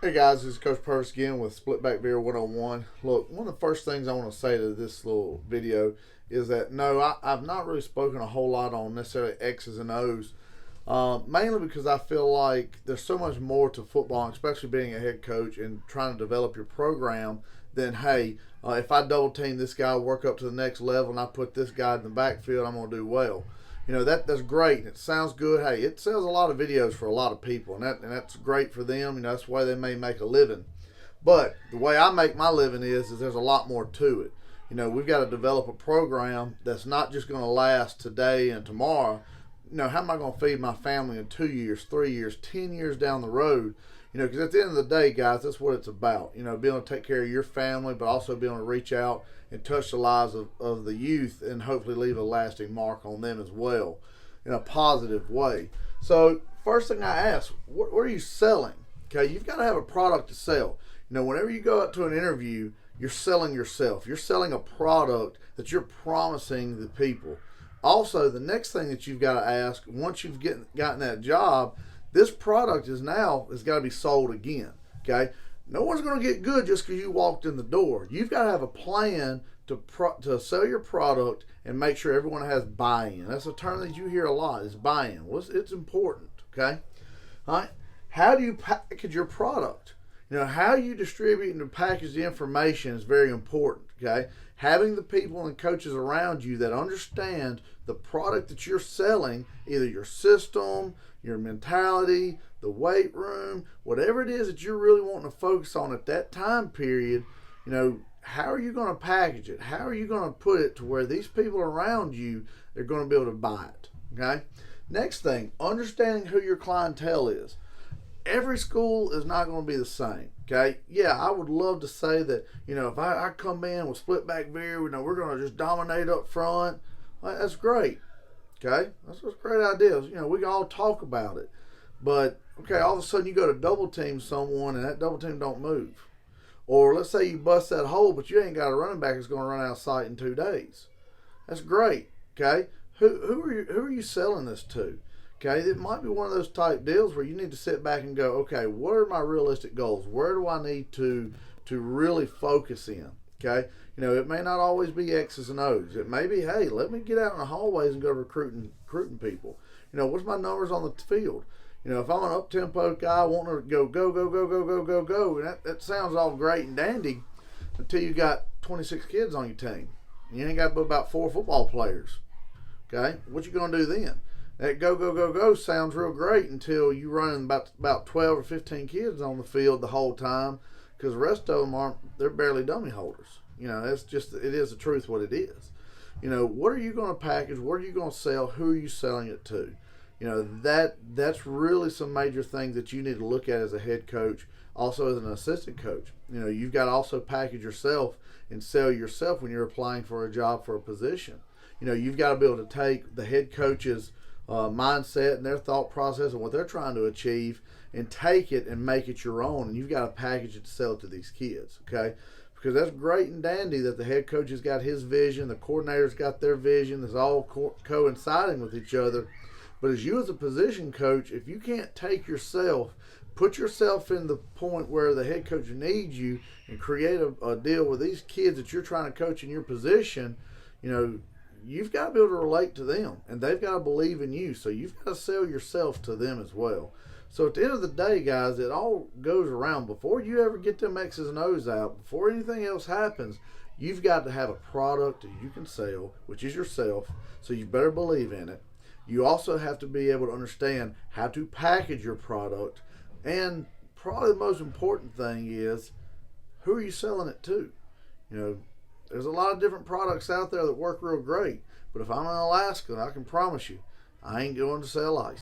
Hey guys, this is Coach Purvis again with Splitback Veer 101. Look, one of the first things I want to say to this little video is that no, I've not really spoken a whole lot on necessarily X's and O's, mainly because I feel like there's so much more to football, especially being a head coach and trying to develop your program, than hey, if I double team this guy, work up to the next level, and I put this guy in the backfield, I'm going to do well. That's great and it sounds good. Hey, it sells a lot of videos for a lot of people, and that's great for them. That's why they may make a living. But the way I make my living is there's a lot more to it. We've got to develop a program that's not just going to last today and tomorrow. How am I going to feed my family in 2 years, 3 years, 10 years down the road? Because at the end of the day, guys, that's what it's about. Being able to take care of your family, but also being able to reach out and touch the lives of the youth and hopefully leave a lasting mark on them as well in a positive way. So, first thing I ask, what are you selling? Okay, you've got to have a product to sell. Whenever you go out to an interview, you're selling yourself. You're selling a product that you're promising the people. Also, the next thing that you've got to ask, once you've gotten that job, this product has got to be sold again. Okay, no one's going to get good just because you walked in the door. You've got to have a plan to sell your product and make sure everyone has buy-in. That's a term that you hear a lot, is buy-in. Well, it's important. Okay, all right. How do you package your product? How you distribute and package the information is very important. Okay, having the people and coaches around you that understand the product that you're selling, either your system, your mentality, the weight room, whatever it is that you're really wanting to focus on at that time period, how are you going to package it? How are you going to put it to where these people around you are going to be able to buy it? Okay. Next thing, understanding who your clientele is. Every school is not going to be the same. Okay. Yeah, I would love to say that, if I come in with Splitback Veer, we're going to just dominate up front. Well, that's great. Okay. That's a great idea. We can all talk about it. But, okay, all of a sudden you go to double team someone and that double team don't move. Or let's say you bust that hole, but you ain't got a running back that's going to run out of sight in 2 days. That's great. Okay. Who are you selling this to? Okay, it might be one of those type deals where you need to sit back and go, okay, what are my realistic goals? Where do I need to really focus in? Okay, it may not always be X's and O's. It may be, hey, let me get out in the hallways and go recruiting people. What's my numbers on the field? If I'm an up-tempo guy wanting to go, and that sounds all great and dandy until you got 26 kids on your team. You ain't got but about 4 football players. Okay, what you going to do then? That go sounds real great until you running about 12 or 15 kids on the field the whole time, because the rest of them they're barely dummy holders. It is the truth what it is. What are you going to package? What are you going to sell? Who are you selling it to? That's really some major things that you need to look at as a head coach, also as an assistant coach. You've got to also package yourself and sell yourself when you're applying for a job, for a position. You've got to be able to take the head coach's mindset and their thought process and what they're trying to achieve and take it and make it your own, and you've got to package it to sell it to these kids. Okay, because that's great and dandy that the head coach has got his vision, the coordinator's got their vision, it's all coinciding with each other. But as you as a position coach, if you can't take yourself, put yourself in the point where the head coach needs you and create a deal with these kids that you're trying to coach in your position, you've got to be able to relate to them, and they've got to believe in you. So you've got to sell yourself to them as well. So at the end of the day, guys, it all goes around. Before you ever get them X's and O's out, before anything else happens, you've got to have a product that you can sell, which is yourself. So you better believe in it. You also have to be able to understand how to package your product. And probably the most important thing is, who are you selling it to? There's a lot of different products out there that work real great. But if I'm in Alaska, I can promise you, I ain't going to sell ice.